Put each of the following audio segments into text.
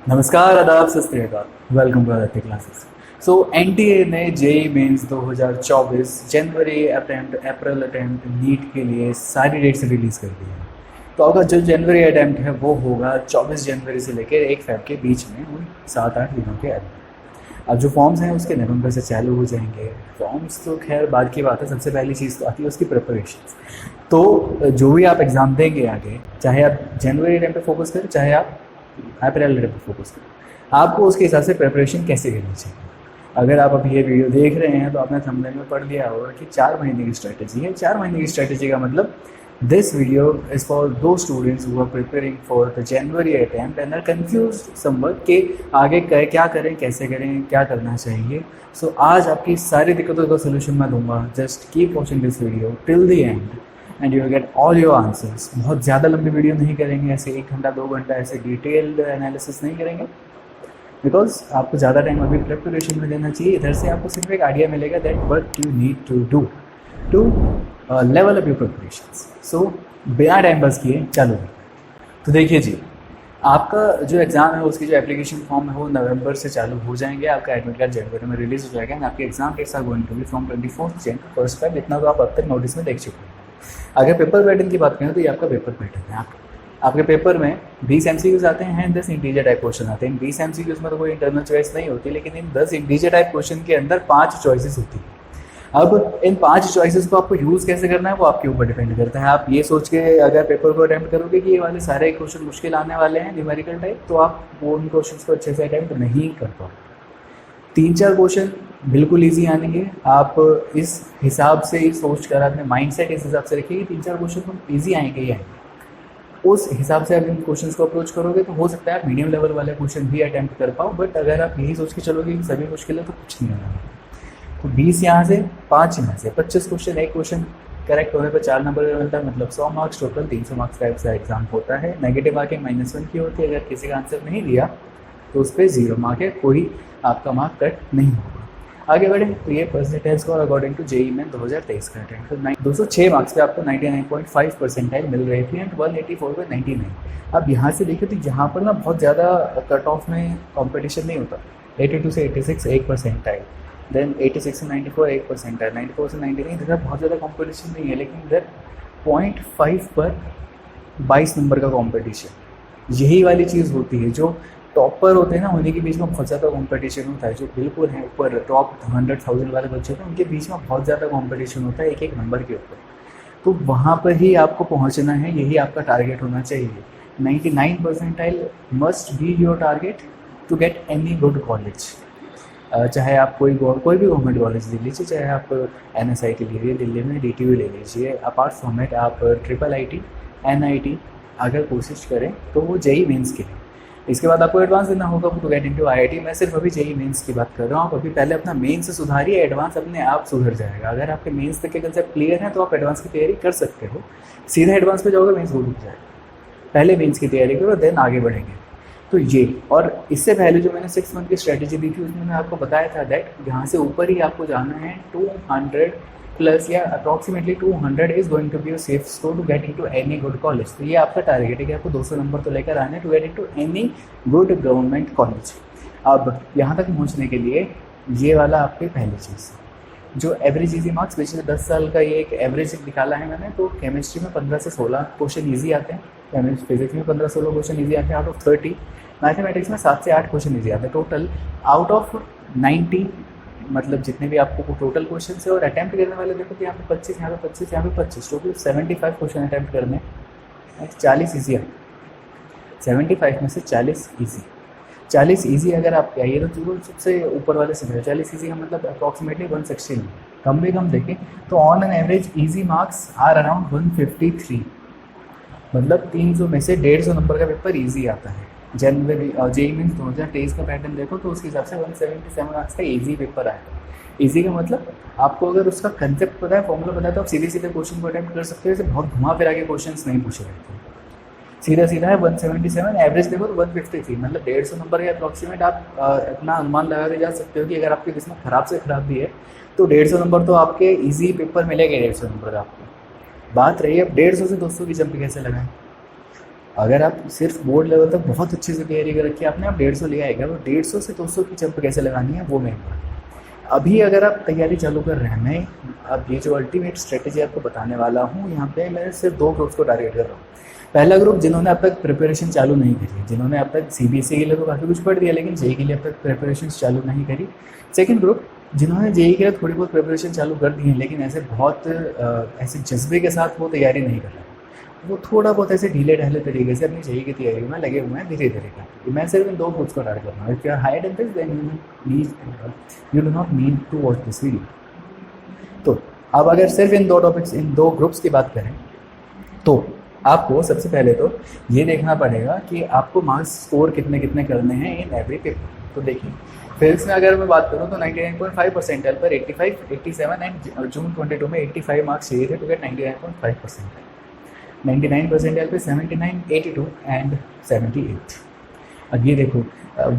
नमस्कार, आदाब, सत श्री अकाल। Welcome to Aditya classes. So NTA ने जेई मेंस 2024 जनवरी अटेम्प्ट, अप्रैल अटेम्प्ट, नीट के लिए सारी डेट्स रिलीज़ कर दी है। तो आपका जो जनवरी अटेम्प्ट है वो होगा 24 जनवरी से लेकर 1 फेब के बीच में, उन 7-8 दिनों के अंदर। अब जो फॉर्म्स हैं उसके नवंबर से चालू हो जाएंगे। फॉर्म्स तो खैर बाद की बात है, सबसे पहली चीज़ तो आती है उसकी प्रिपरेशन। तो जो भी आप एग्ज़ाम देंगे आगे, चाहे आप जनवरी अटेम्प्ट पे फोकस करें, चाहे आप अप्रैल पे फोकस करें, आपको उसके हिसाब से प्रिपरेशन कैसे करनी चाहिए। अगर आप अभी ये वीडियो देख रहे हैं तो आपने थंबनेल में पढ़ लिया होगा कि 4 महीने की स्ट्रैटेजी है। 4 महीने की स्ट्रैटेजी का मतलब दिस वीडियो इज़ फॉर दो students who are preparing for the January attempt and are confuse somewhat कि आगे क्या करें, कैसे करें, क्या करना चाहिए। सो आज आपकी सारी दिक्कतों का सोल्यूशन मैं दूंगा। Just keep watching this video till the end and you will get all your answers. बहुत ज़्यादा लंबी वीडियो नहीं करेंगे, ऐसे 1 घंटा 2 घंटा ऐसे डिटेल्ड एनालिसिस नहीं करेंगे, बिकॉज आपको ज़्यादा टाइम अभी प्रिपरेशन में देना चाहिए। इधर से आपको सिर्फ एक आइडिया मिलेगा that what you need to do to level up your preparation. So बिना टाइम पास किए चालू करें। तो देखिए जी, आपका जो एग्ज़ाम है उसकी जो एप्लीकेशन फॉर्म है वो नवंबर से चालू हो जाएंगे। आपका एडमिट कार्ड जनवरी में रिलीज़ हो जाएगा एंड आपके exam dates are going to be from 24 Jan to 1 Feb। इतना तो आप अब तक नोटिस में देख चुके हैं। अगर पेपर पैटर्न की बात करें तो ये आपका पेपर पैटर्न है। आपके पेपर में 20 MCQs आते हैं, 10 इंटीजर टाइप क्वेश्चन आते हैं। 20 MCQs में तो कोई इंटरनल चॉइस नहीं होती, लेकिन इन 10 इंटीजर टाइप क्वेश्चन के अंदर 5 चॉइसेस होती हैं। अब इन 5 चॉइसेस को आपको यूज़ कैसे करना है वो आपके ऊपर डिपेंड करता है। आप ये सोच के अगर पेपर को अटैम्प्ट करोगे कि ये वाले सारे क्वेश्चन मुश्किल आने वाले हैं न्यूमेरिकल टाइप, तो आप वो उन क्वेश्चन को अच्छे से अटैम्प्ट नहीं कर पाओगे। 3-4 क्वेश्चन बिल्कुल ईजी आएंगे। आप इस हिसाब से ही सोच कर अपने माइंडसेट इस हिसाब से रखिए कि 3-4 क्वेश्चन तो ईजी आएंगे ही आएंगे। उस हिसाब से आप इन क्वेश्चन को अप्रोच करोगे तो हो सकता है आप मीडियम लेवल वाले क्वेश्चन भी अटैम्प्ट कर पाओ। बट अगर आप यही सोच के चलोगे कि सभी मुश्किल है तो कुछ नहीं होगा। तो 20 यहाँ से, 5 यहाँ से, 25 क्वेश्चन। एक क्वेश्चन करेक्ट होने पर 4 नंबर का मिलता है, मतलब 100 मार्क्स टोटल। 300 मार्क्स का ऐसा एग्जाम होता है। नेगेटिव मार्किंग -1 की होती है। अगर किसी का आंसर नहीं दिया तो उस पर 0 मार्क है, कोई आपका मार्क कट नहीं होगा। आगे बढ़े तो ये percentage score according to JEE में 2023 का अटेम्प्ट तो 206 मार्क्स पे आपको 99.5 परसेंटाइल मिल रही थी एंड 184 पे 99। अब यहाँ से देखिए तो यहाँ पर ना बहुत ज़्यादा कट ऑफ में कंपटीशन नहीं होता। 82 से 86 1 परसेंटाइल, देन 86 से 94 1 परसेंटाइल, 94 से 99 इधर बहुत ज़्यादा कॉम्पिटिशन नहीं है। लेकिन इधर 0.5 पर 22 नंबर का कॉम्पिटिशन, यही वाली चीज़ होती है। जो टॉपर होते हैं ना उन्हीं के बीच में बहुत ज़्यादा कंपटीशन होता है। जो बिल्कुल है ऊपर टॉप 100,000 वाले बच्चे होते हैं उनके बीच में बहुत ज़्यादा कंपटीशन होता है एक एक नंबर के ऊपर। तो वहाँ पर ही आपको पहुँचना है, यही आपका टारगेट होना चाहिए। 99 percentile must be your target to get any good college. चाहे आप कोई भी गवर्नमेंट कॉलेज ले लीजिए, चाहे आप NSIT ले लीजिए, दिल्ली में DTU ले लीजिए। अपार्ट फ्रॉम इट आप IIIT NIT अगर कोशिश करें तो वो जेई मेंस के लिए। इसके बाद आपको एडवांस देना होगा टू गेट इनटू IIT। मैं सिर्फ अभी जेई मेंस की बात कर रहा हूँ। आप अभी पहले अपना मेंस से सुधारिए, एडवांस अपने आप सुधर जाएगा। अगर आपके मेंस तक के कंसेप्ट क्लियर है तो आप एडवांस की तैयारी कर सकते हो। सीधा एडवांस पे जाओगे मेंस रुक जाएगा। पहले मेंस की तैयारी करो, देन आगे बढ़ेंगे। तो ये, और इससे पहले जो मैंने 6 मंथ की स्ट्रेटेजी दी थी उसमें मैं आपको बताया था दैट यहाँ से ऊपर ही आपको जाना है। 200 प्लस या approximately 200 is going to be your safe score to get into any good college. तो ये आपका टारगेट है कि आपको 200 नंबर तो लेकर आने to get into any good government college. अब यहाँ तक पहुँचने के लिए ये वाला आपकी पहली चीज़, जो एवरेज इजी मार्क्स पिछले 10 साल का ये एक एवरेज निकाला है मैंने। तो केमिस्ट्री में 15 से 16 क्वेश्चन ईजी आते हैं, फिजिक्स में 15-16 क्वेश्चन ईजी आते हैं आउट ऑफ 30, मैथमेटिक्स में 7 से 8 क्वेश्चन ईजी आते हैं टोटल आउट ऑफ 90। मतलब जितने भी आपको टोटल क्वेश्चन है, और अटैम्प्ट करने वाले देखो तो यहाँ पे 25, यहाँ पे 25, यहाँ पे 25, टोटल 75 क्वेश्चन अटैम्प्ट करने, 40 ईजी आते हैं। 75 में से 40 ईजी, 40 ईजी अगर आप आइए तो सबसे ऊपर वाले से 40 ईजी का मतलब अप्रॉक्सीमेटली 160। कम भी कम देखें तो on an average easy marks are around 153। मतलब 300 में से 150 नंबर का पेपर ईजी आता है। जनवरी जेई मीन्स 2023 का पैटर्न देखो तो उसके हिसाब से 177 मार्क्स का ईजी पेपर आएगा। ईजी का मतलब आपको अगर उसका कंसेप्ट पता है, फॉर्मूला पता है, तो आप सीधे सीधे क्वेश्चन को अटैम्प्ट कर सकते हो। जैसे बहुत घुमा फिरा के क्वेश्चन नहीं पूछे जाते, सीधा सीधा है 177। एवरेज देखो तो 153, मतलब 150 नंबर के अप्रॉक्सीमेट आप अपना अनुमान लगा के जा सकते हो कि अगर आपकी किस्मत खराब से खराब भी है तो 150 नंबर तो आपके ईजी पेपर मिलेगा। 150 नंबर का आपको बात रही है अब 150 से 200 की जंप कैसे लगाएं। अगर आप सिर्फ बोर्ड लेवल तक बहुत अच्छे से तैयारी कर रखी है आपने, आप 150 ले आएगा, वो 150 से 200 की जंप कैसे लगानी है वो मेन बात है। अभी अगर आप तैयारी चालू कर रहे हैं, मैं अब ये जो अल्टीमेट स्ट्रेटेजी आपको बताने वाला हूँ, यहाँ पे मैं सिर्फ 2 ग्रुप्स को टारगेट कर रहा हूँ। पहला ग्रुप जिन्होंने अब तक प्रिपरेशन चालू नहीं करी है, जिन्होंने अब तक सीबीएसई के लिए तो काफ़ी कुछ पढ़ दिया लेकिन जेई के लिए अब तक प्रिपरेशन चालू नहीं करी। सेकंड ग्रुप जिन्होंने जेई के लिए थोड़ी बहुत प्रिपरेशन चालू कर दी है लेकिन ऐसे बहुत ऐसे जज्बे के साथ वो तैयारी नहीं कर रहे, वो थोड़ा बहुत ऐसे ढीले ढाले तरीके से अपनी जेई की तैयारी में लगे हुए हैं धीरे धीरे करके। मैं सिर्फ इन 2 ग्रुप्स को टारगेट कर रहा हूँ। If you are higher then this then you do not need to watch this video. तो अब अगर सिर्फ इन 2 टॉपिक्स, इन 2 ग्रुप्स की बात करें तो आपको सबसे पहले तो ये देखना पड़ेगा कि आपको मार्क्स स्कोर कितने कितने करने हैं इन एवरी पेपर। तो देखिए फिजिक्स में अगर मैं बात करूँ तो 99.5 परसेंटाइल पर 85, 87 एंड जून 22 में 85 मार्क्स चाहिए थे टू गेट 99.5 परसेंटाइल। 99 परसेंटाइल पे 79, 82 एंड 78। अब ये देखो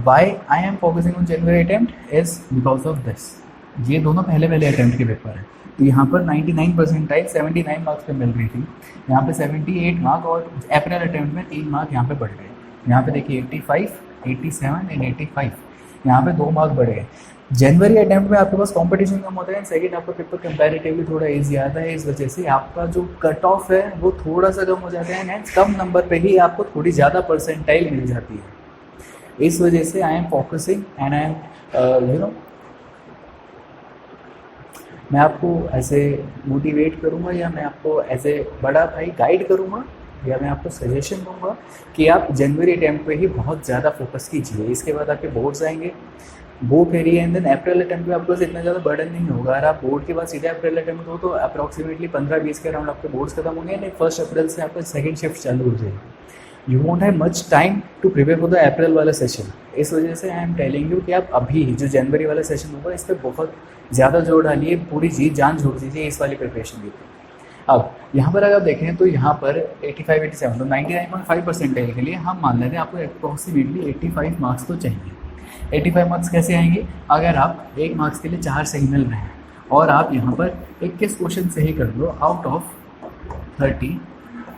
why I am focusing on January attempt is because of this, ये दोनों पहले अटेम्प्ट के पेपर है। तो यहाँ पर 99 परसेंटाइल 79 मार्क्स पे मिल रही थी, यहाँ पे 78 मार्क और अप्रैल अटेम्प्ट में 3 मार्क यहाँ पे बढ़ गए। यहाँ पे देखिए 85, 87 एंड 85, यहाँ पे 2 मार्क बढ़ गए। जनवरी अटेम्प्ट में आपके पास कंपटीशन कम होता है, सेकंड आपका पेपर कंपैरेटिवली थोड़ा इजी आता है, इस वजह से आपका जो कट ऑफ है वो थोड़ा सा कम हो जाता है एंड कम नंबर पे ही आपको थोड़ी ज़्यादा परसेंटाइल मिल जाती है। इस वजह से आई am focusing and I am you know, मैं आपको ऐसे मोटिवेट करूँगा या मैं आपको ऐसे बड़ा भाई गाइड करूँगा या मैं आपको सजेशन दूंगा कि आप जनवरी अटैम्प्ट पे ही बहुत ज़्यादा फोकस कीजिए। इसके बाद आपके बोर्ड्स आएंगे, वो करिए एंड देन अप्रैल अटैम्प्ट में आपको इतना ज़्यादा बर्डन नहीं होगा। अगर आप बोर्ड के बाद सीधे अप्रैल अटैम्प्ट हो तो अप्रॉक्सीमेटली 15-20 के अराउंड आपके बोर्ड्स खत्म होंगे एंड 1 अप्रैल से आपका सेकंड शिफ्ट चालू हो जाएगी। You won't have much time to prepare for the April वाला सेशन। इस वजह से आई एम टेलिंग यू कि आप अभी जो जनवरी वाला सेशन होगा इस पर बहुत ज़्यादा जोर डालिए, पूरी जी जान झोंक दीजिए इस वाली प्रिपरेशन के ऊपर। अब यहाँ पर अगर देखें तो यहाँ पर 85, 87 तो 99.5 परसेंटाइल के लिए हम मान लेते हैं आपको अप्रॉक्सीमेटली 85 मार्क्स तो चाहिए। 85 मार्क्स कैसे आएंगे? अगर आप 1 मार्क्स के लिए 4 सही मिल रहे हैं और आप यहाँ पर 21 क्वेश्चन सही कर लो आउट ऑफ 30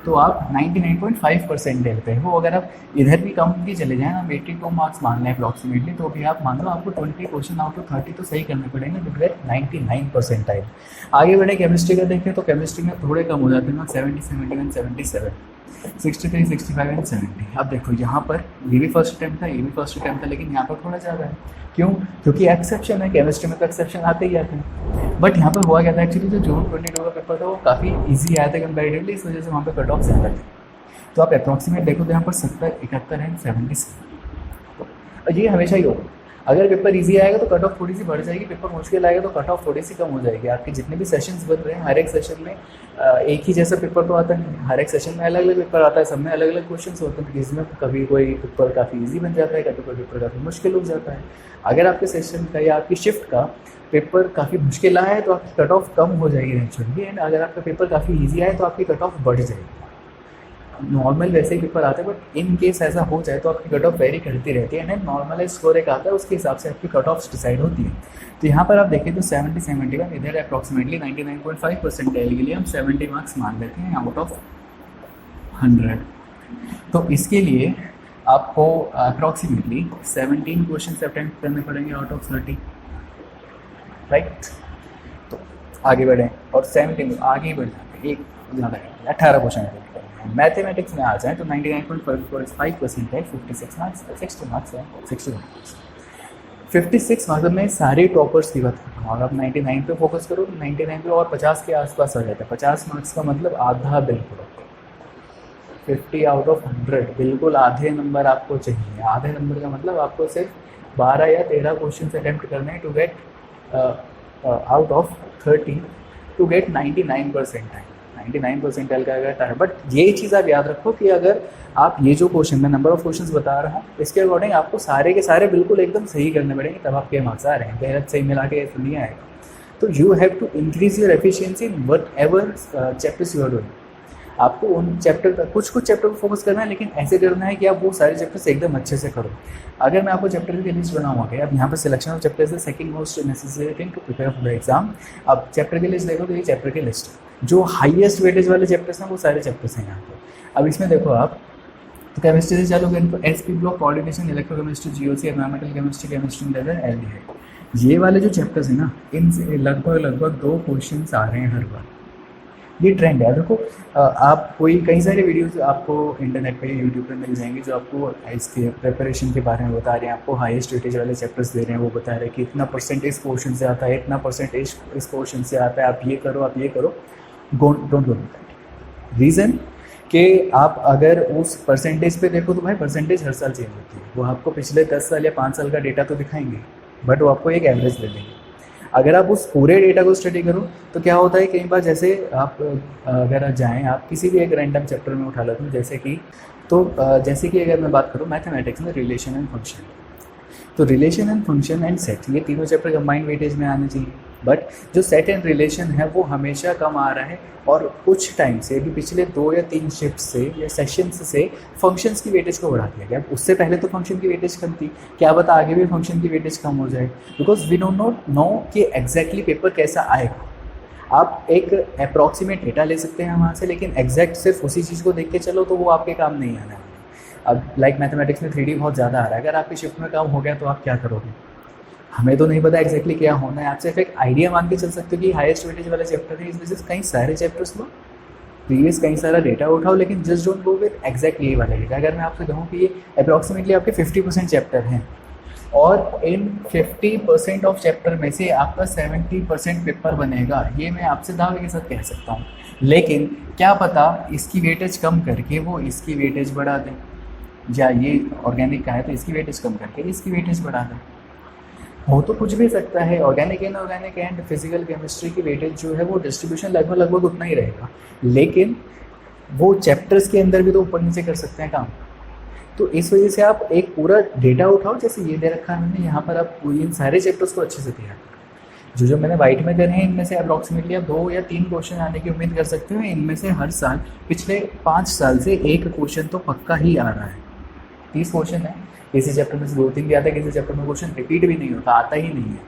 तो आप 99.5 परसेंटाइल पे हो। अगर आप इधर भी कम भी चले जाएँ, हम 82 मार्क्स मान लें अप्रॉक्सीमेटली, तो भी आप मान लो आपको 20 क्वेश्चन आउट ऑफ 30 तो सही करने पड़ेंगे टू गेट 99 परसेंटाइल। आगे बढ़े केमिस्ट्री का देखें तो केमिस्ट्री में थोड़े कम हो जाते हैं, 70, 71, 77, 63, 65 एंड 70। अब देखो यहाँ पर ये भी फर्स्ट अटैम्प्ट था, ये भी फर्स्ट अटैम्प्ट था, लेकिन यहाँ पर थोड़ा ज़्यादा है। क्यों? क्योंकि एक्सेप्शन है, केमिस्ट्री में तो एक्सेप्शन आते ही आते हैं। बट यहाँ पर हुआ क्या था, एक्चुअली जो जून 22 का पेपर था वो काफ़ी ईजी आया था कंपेरेटिवली, इस वजह से वहाँ पर कट ऑफ ज़्यादा थे। तो आप अप्रॉक्सीमेट देखो तो यहाँ पर 70, 71 एंड 77। और ये हमेशा ही होगा, अगर पेपर इजी आएगा तो कट ऑफ थोड़ी सी बढ़ जाएगी, पेपर मुश्किल आएगा तो कट ऑफ थोड़ी सी कम हो जाएगी। आपके जितने भी सेशंस बन रहे हैं हर एक सेशन में एक ही जैसा पेपर तो आता नहीं, हर एक सेशन में अलग अलग पेपर आता है, सब में अलग अलग क्वेश्चन होते हैं। इसमें कभी कोई पेपर काफ़ी इजी बन जाता है, कभी कोई पेपर काफ़ी मुश्किल हो जाता है। अगर आपके सेशन का या आपकी शिफ्ट का पेपर काफ़ी मुश्किल आया है तो आपकी कट ऑफ कम हो जाएगी नेचुरली, एंड अगर आपका पेपर काफ़ी ईजी आए तो आपकी कट ऑफ बढ़ जाएगी। नॉर्मल वैसे ही पेपर आते हैं, बट इन केस ऐसा हो जाए तो आपकी कट ऑफ वेरी करती रहती है एंड नॉर्मलाइज स्कोर एक आता है, उसके हिसाब से आपकी कट ऑफ डिसाइड होती है। तो यहाँ पर आप देखें तो 70, 71, इधर अप्रॉक्सीमेटली 99.5 परसेंटाइल के लिए हम 70 मार्क्स मान लेते हैं आउट ऑफ 100। तो इसके लिए आपको अप्रॉक्सीमेटली 17 क्वेश्चन अटेम्प्ट करने पड़ेंगे आउट ऑफ 30, राइट। तो आगे बढ़ें और 17 आगे ही बढ़ जाते हैं, एक ज़्यादा 18 क्वेश्चन अटेम्प्ट करेंगे। मैथमेटिक्स में आ जाए तो 99.5 परसेंटाइल 56 मार्क्स, 60 मार्क्स है, 61 मार्क्स। 56 मार्क्स में सारे टॉपर्स की बात कर रहा हूँ। अगर आप 99 पे फोकस करो तो 99 पे और 50 के आसपास आ जाता है। 50 मार्क्स का मतलब आधा, बिल्कुल 50 आउट ऑफ 100, बिल्कुल आधे नंबर आपको चाहिए। आधे नंबर का मतलब आपको सिर्फ 12 या 13 क्वेश्चन अटेम्प्ट करने हैं to get out of 30 to get 99 percentile. 99 percentile का अगर है, बट ये चीज़ आप याद रखो कि अगर आप ये जो क्वेश्चन, मैं नंबर ऑफ क्वेश्चंस बता रहा हूँ, इसके अकॉर्डिंग आपको सारे के सारे बिल्कुल एकदम सही करने पड़ेंगे, तब आपके मार्क्स आ रहे हैं। गलत सही मिला के नहीं आएगा। तो you have to increase your efficiency in whatever chapters you are doing. आपको उन चैप्टर पर कुछ चैप्टर पर फोकस करना है, लेकिन ऐसे करना है कि आप वो सारे चैप्टर्स एकदम अच्छे से करो। अगर मैं आपको चैप्टर की लिस्ट बनाऊंगा, अब यहाँ पर सिलेक्शन ऑफ चैप्टर्स है second most necessary thing to prepare for the exam. अब चैप्टर की लिस्ट देखो तो ये चैप्टर की लिस्ट है, जो हाईएस्ट वेटेज वाले चैप्टर्स हैं वो सारे चैप्टर्स हैं यहाँ पर। अब इसमें देखो आप तो केमिस्ट्री से चालू करें तो SP block, coordination, electrochemistry, GOC, environmental chemistry, chemistry level, aldehyde, ये वाले जो चैप्टर्स हैं ना, इनसे लगभग 2 क्वेश्चंस आ रहे हैं हर बार। ये ट्रेंड है। देखो आप कोई कई सारे वीडियोस आपको इंटरनेट पे यूट्यूब पे मिल जाएंगे जो आपको इसके प्रिपरेशन के बारे में बता रहे हैं, आपको हाईएस्ट वेटेज वाले चैप्टर्स दे रहे हैं, वो बता रहे हैं कि इतना परसेंटेज क्वेश्चन से आता है, इतना परसेंटेज इस क्वेश्चन से आता है, आप ये करो, आप ये करो। Don't go with that. Reason कि आप अगर उस परसेंटेज पे देखो तो भाई परसेंटेज हर साल चेंज होती है। वो आपको पिछले 10 साल या 5 साल का डेटा तो दिखाएंगे, बट वो आपको एक एवरेज दे देंगे। अगर आप उस पूरे डेटा को स्टडी करो तो क्या होता है, कई बार जैसे आप अगर जाएं, आप किसी भी एक रैंडम चैप्टर में उठा लेते हैं, जैसे कि अगर मैं बात करूं मैथमेटिक्स में रिलेशन एंड फंक्शन, तो relation and function and set, ये तीनों चैप्टर कंबाइंड वेटेज में आने चाहिए। बट जो सेट एंड रिलेशन है वो हमेशा कम आ रहा है, और कुछ टाइम से भी पिछले 2 या 3 शिफ्ट से या सेशंस से फंक्शंस की वेटेज को बढ़ा दिया गया। उससे पहले तो फंक्शन की वेटेज कम थी, क्या पता आगे भी फंक्शन की वेटेज कम हो जाए, because we don't not know कि एग्जैक्टली पेपर कैसा आएगा। आप एक अप्रॉक्सीमेट डेटा ले सकते हैं वहाँ से, लेकिन एग्जैक्ट सिर्फ उसी चीज़ को देख के चलो तो वो आपके काम नहीं आना है। अब लाइक मैथमेटिक्स में 3D बहुत ज़्यादा आ रहा है, अगर आपकी शिफ्ट में काम हो गया तो आप क्या करोगे? हमें तो नहीं पता एग्जैक्टली क्या होना है, आप सिर्फ एक आइडिया मान के चल सकते हो कि हाईएस्ट वेटेज वाला चैप्टर है, इस वजह से कई सारे चैप्टर्स लो, प्रीवियस कई सारा डेटा उठाओ, लेकिन just don't go with exactly ये वाला डेटा। अगर मैं आपसे कहूँ कि ये अप्रॉक्सीमेटली आपके 50% चैप्टर हैं, और इन 50% ऑफ चैप्टर में से आपका 70% पेपर बनेगा, ये मैं आपसे दावे के साथ कह सकता हूँ। लेकिन क्या पता इसकी वेटेज कम करके वो इसकी वेटेज बढ़ा दें, या ये ऑर्गेनिक का है तो इसकी वेटेज कम करके इसकी वेटेज बढ़ा दें। हो तो कुछ भी सकता है। Organic inorganic and physical chemistry की वेटेज जो है वो डिस्ट्रीब्यूशन लगभग उतना ही रहेगा, लेकिन वो चैप्टर्स के अंदर भी तो ऊपर नीचे कर सकते हैं काम। तो इस वजह से आप एक पूरा डेटा उठाओ, जैसे ये दे रखा है मैंने, यहाँ पर आप इन सारे चैप्टर्स को अच्छे से तैयार करो। जो मैंने वाइट में करे हैं, इनमें से अप्रॉक्सीमेटली आप 2 या 3 क्वेश्चन आने की उम्मीद कर सकते हो। इनमें से हर साल पिछले 5 साल से एक क्वेश्चन तो पक्का ही आ रहा है। 30 क्वेश्चन है, किसी चैप्टर में से 2-3 भी आता है, किसी चैप्टर में क्वेश्चन रिपीट भी नहीं होता, आता ही नहीं है।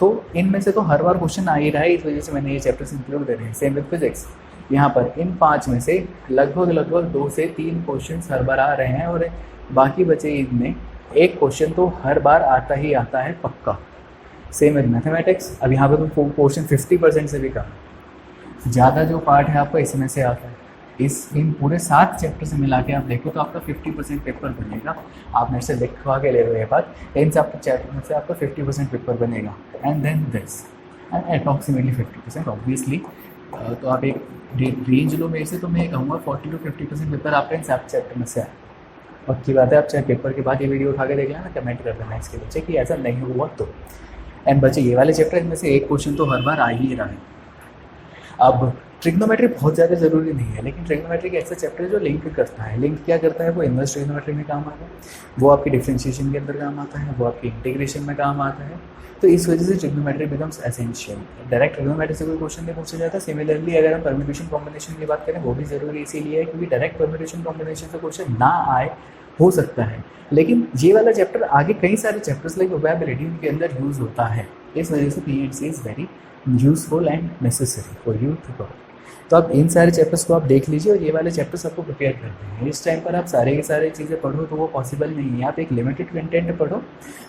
तो इनमें से तो हर बार क्वेश्चन आ ही रहा है, इस वजह से मैंने ये चैप्टर्स इंक्लूड करे हैं। सेम विद फिजिक्स, यहाँ पर इन 5 में से लगभग 2 से 3 क्वेश्चन हर बार आ रहे हैं, और बाकी बचे इनमें एक क्वेश्चन तो हर बार आता ही आता है पक्का। सेम विद मैथमेटिक्स, अब यहाँ पर तो क्वेश्चन 50% से भी कम, ज़्यादा जो पार्ट है आपका इसमें से आता है। इन पूरे 7 चैप्टर से मिला के आप देखो तो आपका 50% पेपर बनेगा। आप मेरे से लिखवा के ले लो ये बात, इन सब चैप्टर में से आपका 50% पेपर बनेगा, and then this and approximately 50% obviously. तो आप एक रेंज लो मेरे से, तो मैं कहूँगा 40 to 50% पेपर आपका इन 7 चैप्टर में से आए। पक्की बात है, आप चाहे पेपर के बाद ये वीडियो उठा के देख लेना, कमेंट कर देना इसके बच्चे कि ऐसा नहीं हुआ तो। एंड बच्चे ये वाले चैप्टर इनमें से एक क्वेश्चन तो हर बार आ ही रहा है। अब ट्रिग्नोमेट्री बहुत ज़्यादा ज़रूरी नहीं है, लेकिन ट्रिग्नोमेट्री एक ऐसा चैप्टर है जो लिंक करता है। लिंक क्या करता है? वो इन्वर्स ट्रिग्नोमेट्री में काम आता है, वो आपकी डिफरेंशिएशन के अंदर काम आता है, वो आपकी इंटीग्रेशन में काम आता है। तो इस वजह से trigonometry becomes essential. Direct trigonometry से कोई क्वेश्चन नहीं पूछा जाता। सिमिलरली अगर हम परम्यूटेशन कॉम्बिनेशन की बात करें, वो भी ज़रूरी इसीलिए है क्योंकि डायरेक्ट परम्यूटेशन कॉम्बिनेशन से क्वेश्चन ना आए, हो सकता है, लेकिन ये वाला चैप्टर आगे कई सारे चैप्टर्स लाइक प्रोबेबिलिटी उनके अंदर यूज़ होता है। इस वजह से PNC is very useful and necessary for you to cover. तो आप इन सारे चैप्टर्स को आप देख लीजिए, और ये वाले चैप्टर्स आपको प्रिपेयर करते हैं। इस टाइम पर आप सारे के सारे चीज़ें पढ़ो तो वो पॉसिबल नहीं है। आप एक लिमिटेड कंटेंट पढ़ो,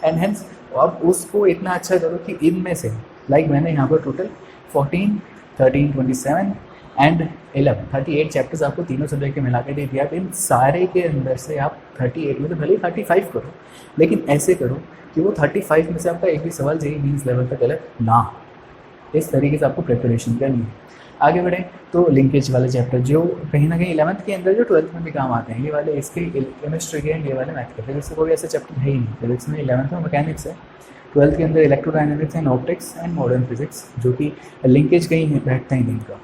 एंड हेंस आप उसको इतना अच्छा करो कि इनमें से लाइक मैंने यहाँ पर टोटल 14, 13, 27 एंड 11 38 चैप्टर्स आपको तीनों सब्जेक्ट के मिला के दे दिया। आप इन सारे के अंदर से आप 38 में तो भले ही 35 करो, लेकिन ऐसे करो कि वो 35 में से आपका एक भी सवाल JEE मेंस लेवल तक गलत ना हो। इस तरीके से आपको प्रिपरेशन करनी है। आगे बढ़े तो लिंकेज वाले चैप्टर जो कहीं ना कहीं 11th के अंदर जो 12th में भी काम आते हैं, ये वाले इसके केमिस्ट्री के एंड ये वाले मैथ के। फिजिक्स से कोई ऐसा चैप्टर है ही नहीं। फिजिक्स में 11th में मैकेनिक्स है, 12th के अंदर electrodynamics and optics and modern physics, जो कि लिंकेज कहीं बैठता ही नहीं इनका।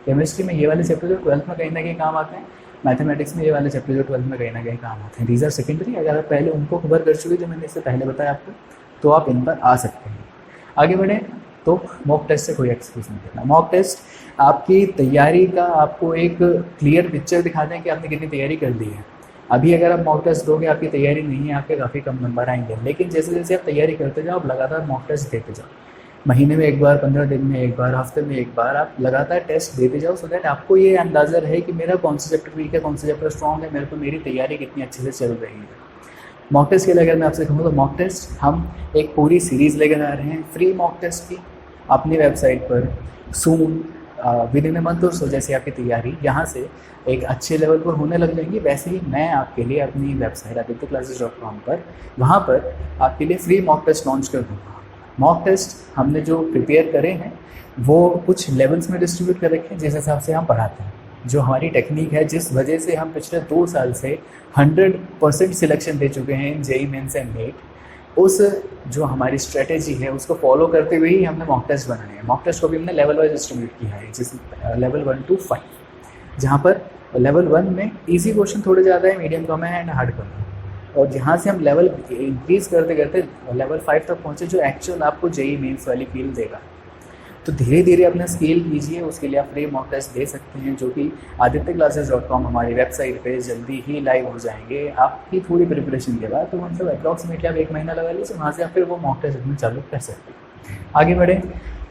केमिस्ट्री में ये वाले चैप्टर जो 12th में कहीं ना कहीं काम आते हैं, मैथमेटिक्स में ये वाले चैप्टर जो 12th में कहीं ना कहीं काम आते हैं। These are secondary. अगर आप पहले उनको कवर कर चुके जो मैंने इससे पहले बताया आपको, तो आप इन पर आ सकते हैं। आगे बढ़े तो मॉक टेस्ट से कोई एक्सक्यूज नहीं करना। मॉक टेस्ट आपकी तैयारी का आपको एक क्लियर पिक्चर दिखाते हैं कि आपने कितनी तैयारी कर ली है। अभी अगर आप मॉक टेस्ट दोगे, आपकी तैयारी नहीं है, आपके काफ़ी कम नंबर आएंगे, लेकिन जैसे जैसे आप तैयारी करते जाओ, आप लगातार मॉक टेस्ट देते जाओ, महीने में एक बार, 15 दिन में एक बार, हफ्ते में एक बार आप लगातार टेस्ट देते जाओ, सो दैट आपको ये अंदाज़ा रहे कि मेरा कौन सा चैप्टर वीक है, कौन सा चैप्टर स्ट्रॉन्ग है, मेरे को मेरी तैयारी कितनी अच्छे से चल रही है। मॉक टेस्ट के लिए अगर मैं आपसे कहूँ तो मॉक टेस्ट हम एक पूरी सीरीज़ लेकर आ रहे हैं फ्री मॉक टेस्ट की अपनी वेबसाइट पर soon with in a month. और जैसे आपकी तैयारी यहाँ से एक अच्छे लेवल पर होने लग जाएंगी, वैसे ही मैं आपके लिए अपनी वेबसाइट adityaClasses.com पर वहाँ पर आपके लिए फ्री मॉक टेस्ट लॉन्च कर दूँगा। मॉक टेस्ट हमने जो प्रिपेयर करे हैं वो कुछ लेवल्स में डिस्ट्रीब्यूट कर रखे हैं जिस हिसाब से हम पढ़ाते हैं। जो हमारी टेक्निक है, जिस वजह से हम पिछले 2 साल से 100% सिलेक्शन दे चुके हैं जेईई मेंस एंड नीट, उस जो हमारी स्ट्रेटेजी है उसको फॉलो करते हुए ही हमने मॉक टेस्ट बनाए हैं। मॉक टेस्ट को भी हमने लेवल वाइज डिस्ट्रीब्यूट किया है, जिस लेवल 1 to 5, जहाँ पर लेवल 1 में ईजी क्वेश्चन थोड़े ज़्यादा है, मीडियम कम है एंड हार्ड कम है, और जहाँ से हम लेवल इंक्रीज़ करते करते लेवल 5 तक पहुँचे जो एक्चुअल आपको जेईई मेंस वाली फील देगा। तो धीरे धीरे अपना स्केल कीजिए, उसके लिए आप फ्री मॉक टेस्ट दे सकते हैं जो कि AdityaClasses.com हमारी वेबसाइट पे जल्दी ही लाइव हो जाएंगे आपकी थोड़ी प्रिपरेशन के बाद। तो मतलब अप्रॉक्सीमेटली आप 1 महीना लगा लीजिए, वहाँ से आप फिर वो मॉक टेस्ट अपने चालू कर सकते हैं। आगे बढ़े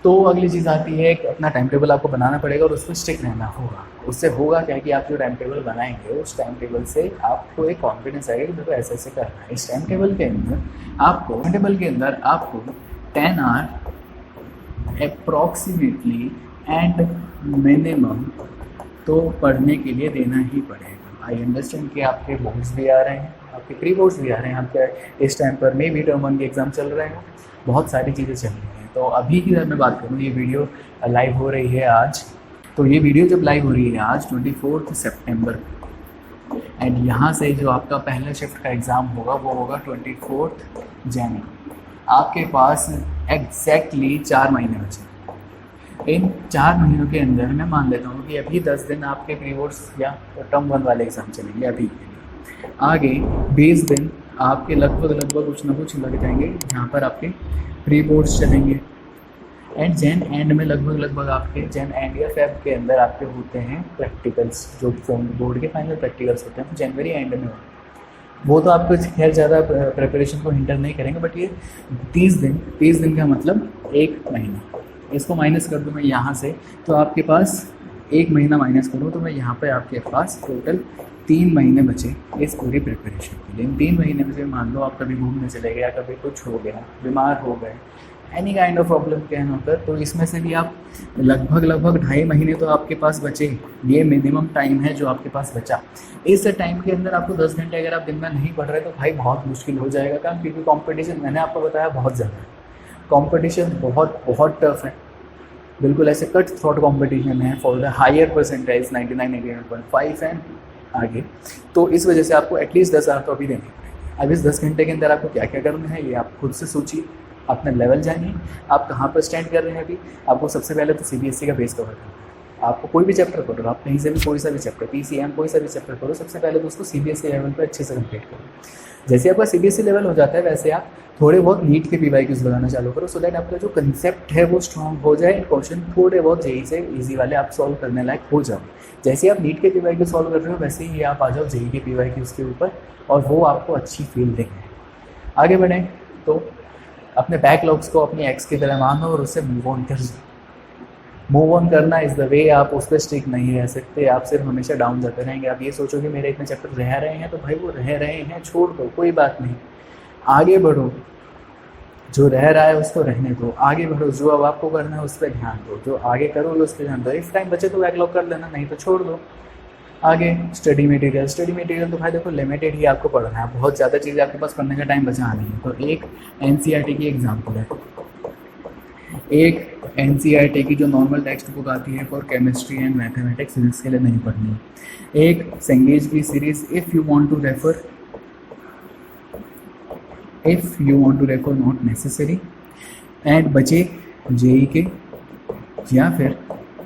तो अगली चीज़ आती है कि अपना टाइम टेबल आपको बनाना पड़ेगा और उस पर स्टिक रहना होगा। उससे होगा क्या कि आप जो टाइम टेबल बनाएंगे उस टाइम टेबल से आपको एक कॉन्फिडेंस आएगा कि देखो ऐसे ऐसे करना है। इस टाइम टेबल के अंदर आपको 10 आवर अप्रॉक्सीमेटली एंड मिनिमम तो पढ़ने के लिए देना ही पड़ेगा। आई अंडरस्टैंड कि आपके बोर्ड्स भी आ रहे हैं, आपके प्री बोर्ड्स भी आ रहे हैं, आपके इस टाइम पर मे भी टर्म 1 के एग्ज़ाम चल रहे हैं, बहुत सारी चीज़ें चल रही हैं। तो अभी की मैं बात करूँ, ये वीडियो लाइव हो रही है आज, तो ये वीडियो जब लाइव हो रही है आज 24 सितंबर को, एंड यहाँ से जो आपका पहला शिफ्ट का एग्ज़ाम होगा वो होगा 24 जनवरी। आपके पास एग्जैक्टली 4 महीने बचे। इन 4 महीनों के अंदर मैं मान लेता हूँ कि अभी 10 दिन आपके प्री बोर्ड्स या टर्म 1 वाले एग्ज़ाम चलेंगे अभी के लिए। आगे 20 दिन आपके लगभग कुछ ना कुछ लग जाएंगे जहाँ पर आपके प्री बोर्ड्स चलेंगे, एंड जैन एंड में लगभग आपके जैन एंड या फेब के अंदर आपके होते हैं प्रैक्टिकल्स, जो बोर्ड के फाइनल प्रैक्टिकल्स होते हैं तो जनवरी एंड में होते हैं। वो तो आपको खैर ज़्यादा प्रिपरेशन को हिंटर नहीं करेंगे, बट ये 30 दिन का मतलब 1 महीना, इसको माइनस कर दूँ मैं यहाँ से तो आपके पास 1 महीना माइनस करूँ तो मैं यहाँ पे आपके पास टोटल 3 महीने बचे इस पूरी प्रिपरेशन के लिए। इन 3 महीने में से मान लो आप कभी घूमने चले गए, कभी कुछ हो गया, बीमार हो गए, any kind of problem can होकर, तो इसमें से भी आप लगभग 2.5 महीने तो आपके पास बचे। ये मिनिमम टाइम है जो आपके पास बचा। इस टाइम के अंदर आपको 10 घंटे अगर आप दिन में नहीं पढ़ रहे तो भाई बहुत मुश्किल हो जाएगा काम, क्योंकि कंपटीशन मैंने आपको बताया बहुत ज़्यादा है, कंपटीशन बहुत टफ है, बिल्कुल ऐसे कट थ्रोट कंपटीशन है for the higher percentage 99.5 and आगे। तो इस वजह से आपको एटलीस्ट 10 आवर तो अभी देने पड़ेंगे। अब इस 10 घंटे के अंदर आपको क्या क्या करना है ये आप खुद से सोचिए, अपना लेवल जानिए, आप कहाँ पर स्टैंड कर रहे हैं। अभी आपको सबसे पहले तो सीबीएसई का बेस कवर करना है। आपको कोई भी चैप्टर पढ़ो, आप कहीं से भी कोई सा भी चैप्टर, पीसीएम कोई सा भी चैप्टर पढ़ो, सबसे पहले तो उसको सीबीएसई लेवल पर अच्छे से कंप्लीट करो। जैसे आपका सीबीएसई लेवल हो जाता है वैसे आप थोड़े बहुत नीट के पीवाईक्यूज लगाना चालू करो, सो दैट आपका जो कंसेप्ट है वो स्ट्रॉन्ग हो जाए, क्वेश्चन थोड़े बहुत जेई से ईजी वाले आप सॉल्व करने लायक हो जाओ। जैसे आप नीट के पीवाईक्यू सॉल्व कर रहे हो वैसे ही आप आ जाओ जेई के पीवाईक्यूज के ऊपर, और वो आपको अच्छी फील देंगे। आगे बढ़ें तो अपने बैकलॉग्स को अपनी एक्स की तरह मानो और उससे मूव ऑन कर दो। मूव ऑन करना इज़ द वे, आप उस पर स्टिक नहीं रह सकते, आप सिर्फ हमेशा डाउन जाते रहेंगे। आप ये सोचो कि मेरे इतने चैप्टर रह रहे हैं तो भाई वो रह रहे हैं, छोड़ दो, कोई बात नहीं, आगे बढ़ो। जो रह रहा है उसको रहने दो, आगे बढ़ो। जो अब आपको करना है उस पर ध्यान दो, जो आगे करोगे उस पर ध्यान दो। इफ टाइम बचे तो बैकलॉग कर लेना, नहीं तो छोड़ दो। आगे स्टडी मटेरियल तो भाई देखो लिमिटेड ही आपको पढ़ना है, बहुत ज़्यादा चीज़ें आपके पास पढ़ने का टाइम बचा नहीं है। तो एक एनसीईआरटी की एग्जाम्पल है, एक एनसीईआरटी की जो नॉर्मल टेक्स्ट बुक आती है for chemistry and mathematics, physics के लिए नहीं पढ़नी। एक सेंगेज की series if you want to refer not necessary. And बचे जेई के या फिर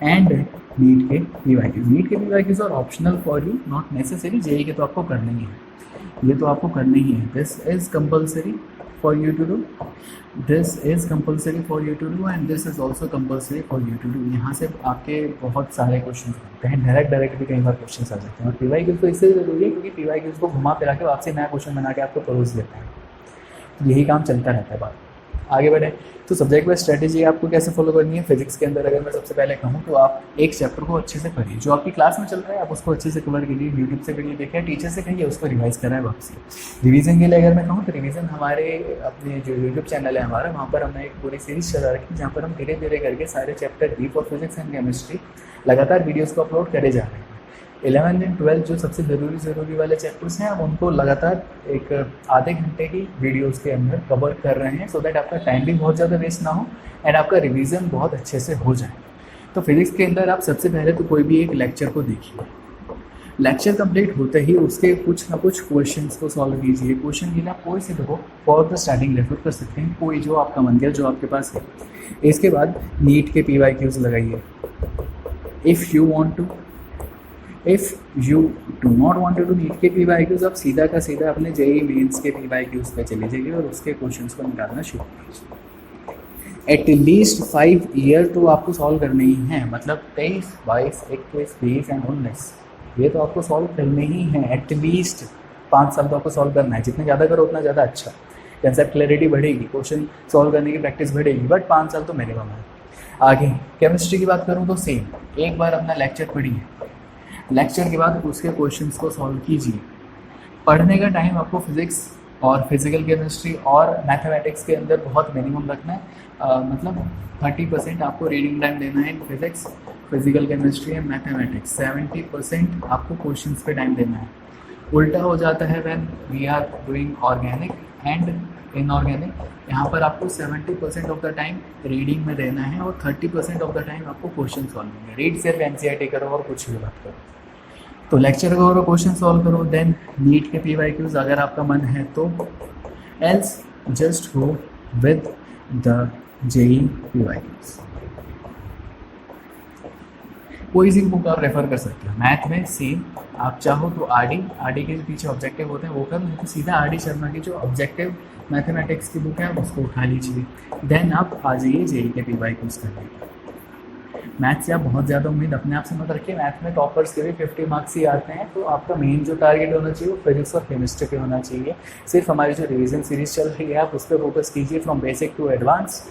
एंड नीट के पीवाईक्यूज। नीट के पीवाईक्यूज और optional for you, not necessary. JEE के तो आपको करना ही है, ये तो आपको करना ही है। This is compulsory for you to do, this is compulsory for you to do and this is also compulsory for you to do. यहाँ से आपके बहुत सारे क्वेश्चन बनते हैं, डायरेक्ट भी कई बार क्वेश्चन आ जाते हैं। और पीवाईक्यूज तो इससे ज़रूरी है क्योंकि पीवाईक्यूज को घुमा फिरा के आपसे नया क्वेश्चन बना के आपको परोस देता है, तो यही काम चलता रहता है बात। आगे बढ़े तो सब्जेक्ट वाइज स्ट्रेटेजी आपको कैसे फॉलो करनी है। फिजिक्स के अंदर अगर मैं सबसे पहले कहूँ तो आप एक चैप्टर को अच्छे से पढ़िए, जो आपकी क्लास में चल रहा है आप उसको अच्छे से कवर कीजिए, यूट्यूब से वीडियो देखिए, टीचर से कहिए उसको रिवाइज कराएं वापसी। रिवीजन के लिए अगर मैं कहूँ तो रिवीजन हमारे अपने जो यूट्यूब चैनल है हमारा, वहाँ पर हमने एक पूरी सीरीज चला रखी है जहाँ पर हम धीरे धीरे करके सारे chapter D for physics and chemistry लगातार वीडियोज़ को अपलोड करे जा रहे हैं। 11th एंड 12th जो सबसे ज़रूरी वाले चैप्टर्स हैं, हम उनको लगातार एक आधे घंटे की वीडियोस के अंदर कवर कर रहे हैं, सो दैट आपका टाइम भी बहुत ज़्यादा वेस्ट ना हो एंड आपका रिवीजन बहुत अच्छे से हो जाए। तो फिजिक्स के अंदर आप सबसे पहले तो कोई भी एक लेक्चर को देखिए, लेक्चर कंप्लीट होते ही उसके कुछ ना कुछ क्वेश्चंस को सॉल्व कीजिए। क्वेश्चन के लिए आप कोई से देखो फॉर द स्टार्टिंग रेफर कर सकते हैं, कोई जो आपका मन गया जो आपके पास है। इसके बाद नीट के PYQs लगाइए। If you do not want to do NEET के PYQs, आप सीधा का सीधा अपने JEE मेंस के PYQs पे चले जाइए और उसके क्वेश्चंस को निकालना शुरू कीजिए। एटलीस्ट 5 ईयर तो आपको सॉल्व करने ही हैं, मतलब 23, 22, 21, 20 एंड 19 ये तो आपको सॉल्व करने ही हैं। एटलीस्ट 5 साल तो आपको सॉल्व करना है, जितने ज़्यादा करो उतना ज़्यादा अच्छा। कंसेप्ट क्लैरिटी बढ़ेगी, क्वेश्चन सॉल्व करने की प्रैक्टिस बढ़ेगी, बट 5 साल तो मिनिमम है। आगे केमिस्ट्री की बात करूँ तो सेम, एक बार अपना लेक्चर पढ़िए, लेक्चर के बाद उसके क्वेश्चंस को सॉल्व कीजिए। पढ़ने का टाइम आपको फिजिक्स और फिजिकल केमिस्ट्री और मैथमेटिक्स के अंदर बहुत मिनिमम रखना है, मतलब 30% आपको रीडिंग टाइम देना है in physics, physical chemistry and mathematics. 70% आपको क्वेश्चंस पे टाइम देना है। उल्टा हो जाता है when we are doing organic and inorganic, यहाँ पर आपको 70% ऑफ द टाइम रीडिंग में देना है और 30% ऑफ द टाइम आपको क्वेश्चन सॉल्व करना है। रीड सिर्फ NCERT करो और कुछ भी मत करो। तो लेक्चर करो, क्वेश्चन सॉल्व करो, देन नीट के PYQs अगर आपका मन है तो, else just go with the JEE PYQs। कोई सी बुक आप रेफर कर सकते हो। मैथ में सेम, आप चाहो तो RD के पीछे ऑब्जेक्टिव होते हैं वो कर, नहीं तो सीधा RD शर्मा की जो ऑब्जेक्टिव मैथमेटिक्स की बुक है उसको उठा लीजिए। देन आप आ जाइए JEE के PYQs करने। मैथ से आप बहुत ज़्यादा उम्मीद अपने आप से मत रखिए, मैथ में टॉपर्स के भी 50 मार्क्स ही आते हैं। तो आपका मेन जो टारगेट होना चाहिए वो फिजिक्स और केमिस्ट्री पे होना चाहिए। सिर्फ हमारी जो रिवीजन सीरीज चल रही है आप उस पर फोकस कीजिए, फ्रॉम बेसिक टू एडवांस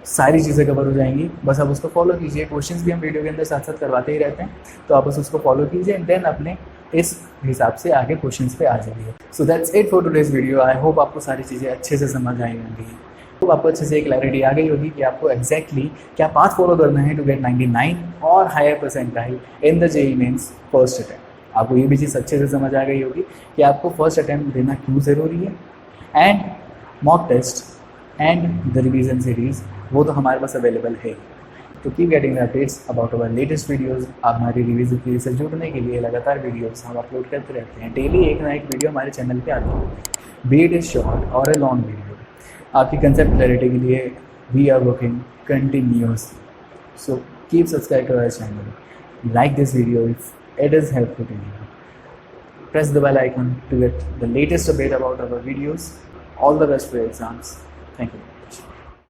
सारी चीज़ें कवर हो जाएंगी, बस आप उसको फॉलो कीजिए। क्वेश्चंस भी हम वीडियो के अंदर साथ साथ करवाते ही रहते हैं, तो आप बस उसको फॉलो कीजिए एंड देन अपने इस हिसाब से आगे क्वेश्चंस पे आ जाइए। So that's it for today's video. I hope आपको सारी चीज़ें अच्छे से समझ आई होंगी, तो आपको अच्छे से क्लैरिटी आ गई होगी कि आपको एग्जैक्टली क्या पाथ फॉलो करना है टू गेट 99 और higher percentile in the JEE mains first attempt. आपको ये भी चीज़ अच्छे से समझ आ गई होगी कि आपको फर्स्ट अटैम्प्ट देना क्यों ज़रूरी है, and mock test and the revision series वो तो हमारे पास अवेलेबल है। तो keep getting updates about our latest videos. आप हमारी रिवीजन सीरीज से जुड़ने के लिए लगातार वीडियोज़ हम अपलोड करते रहते हैं। डेली एक ना एक वीडियो हमारे चैनल पे आती है, बी इट इज़ शॉर्ट और ए लॉन्ग वीडियो। आपकी कंसेप्ट क्लैरिटी के लिए we are working continuously, so keep subscribe to our channel, like this video if it is helpful to you, press the bell icon to get the latest update about our videos. All the best for your exams. Thank you.